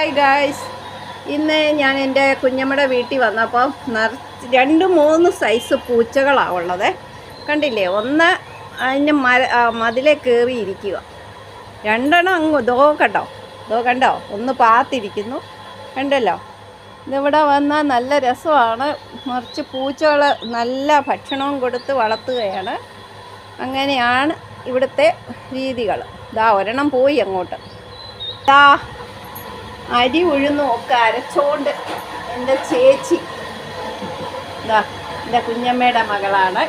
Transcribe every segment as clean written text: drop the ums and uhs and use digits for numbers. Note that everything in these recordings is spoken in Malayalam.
ഹായ് ഗായ്സ്, ഇന്ന് ഞാൻ എൻ്റെ കുഞ്ഞമ്മയുടെ വീട്ടിൽ വന്നപ്പോൾ 2-3 സൈസ് പൂച്ചകളാണ് ഉള്ളത്. കണ്ടില്ലേ, ഒന്ന് അതിൻ്റെ മതിലെ കയറിയിരിക്കുക, 2 അങ്ങ് കണ്ടോ, ഒന്ന് പാത്തിരിക്കുന്നു, കണ്ടല്ലോ. ഇതിവിടെ വന്നാൽ നല്ല രസമാണ്. മറിച്ച് പൂച്ചകൾ നല്ല ഭക്ഷണവും കൊടുത്ത് വളർത്തുകയാണ്. അങ്ങനെയാണ് ഇവിടുത്തെ രീതികൾ. ഒരെണ്ണം പോയി അങ്ങോട്ട്. അരി ഉഴുന്നും ഒക്കെ അരച്ചോണ്ട് എൻ്റെ ചേച്ചി, എൻ്റെ കുഞ്ഞമ്മയുടെ മകളാണ്,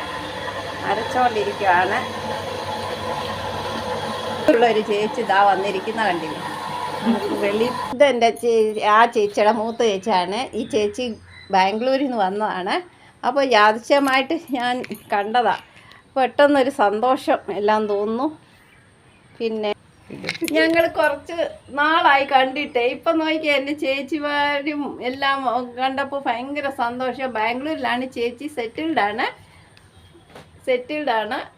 അരച്ചോണ്ടിരിക്കുകയാണ്. ഉള്ളൊരു ചേച്ചി വന്നിരിക്കുന്ന കണ്ടില്ല, ഇതെൻ്റെ ആ ചേച്ചിയുടെ മൂത്ത ചേച്ചിയാണ്. ഈ ചേച്ചി ബാംഗ്ലൂരിൽ നിന്ന് വന്നതാണ്. അപ്പോൾ യാദൃച്ഛികമായിട്ട് ഞാൻ കണ്ടതാണ്. പെട്ടെന്നൊരു സന്തോഷം എല്ലാം തോന്നുന്നു. പിന്നെ ഞങ്ങൾ കുറച്ച് നാളായി കണ്ടിട്ടേ, ഇപ്പം നോക്കിയാൽ എൻ്റെ ചേച്ചിമാരും എല്ലാം കണ്ടപ്പോൾ ഭയങ്കര സന്തോഷം. ബാംഗ്ലൂരിലാണ് ചേച്ചി, സെറ്റിൽഡാണ്.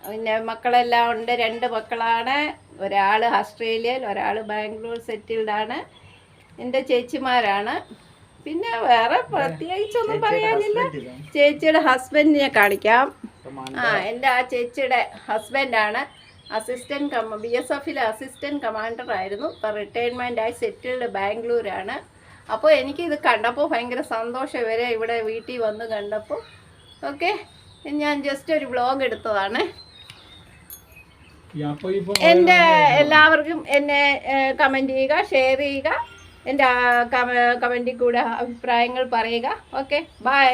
പിന്നെ മക്കളെല്ലാം ഉണ്ട്, 2 മക്കളാണ്. ഒരാൾ ഓസ്ട്രേലിയയിൽ, ഒരാൾ ബാംഗ്ലൂർ സെറ്റിൽഡാണ്. എൻ്റെ ചേച്ചിമാരാണ്. പിന്നെ വേറെ പ്രത്യേകിച്ചൊന്നും പറയാനില്ല. ചേച്ചിയുടെ ഹസ്ബൻഡിനെ കാണിക്കാം. എൻ്റെ ആ ചേച്ചിയുടെ ഹസ്ബൻഡാണ് BSFിലെ അസിസ്റ്റൻറ്റ് കമാൻഡർ ആയിരുന്നു. ഇപ്പോൾ റിട്ടയർമെൻറ്റായി സെറ്റിൽഡ് ബാംഗ്ലൂരാണ്. അപ്പോൾ എനിക്കിത് കണ്ടപ്പോൾ ഭയങ്കര സന്തോഷം. ഇവരെ ഇവിടെ വീട്ടിൽ വന്ന് കണ്ടപ്പോൾ. ഓക്കെ, ഞാൻ ജസ്റ്റ് ഒരു വ്ളോഗ് എടുത്തതാണ്. എൻ്റെ എല്ലാവർക്കും എന്നെ കമൻറ്റ് ചെയ്യുക, ഷെയർ ചെയ്യുക, എൻ്റെ കമൻറ്റിൽ കൂടെ അഭിപ്രായങ്ങൾ പറയുക. Okay, by.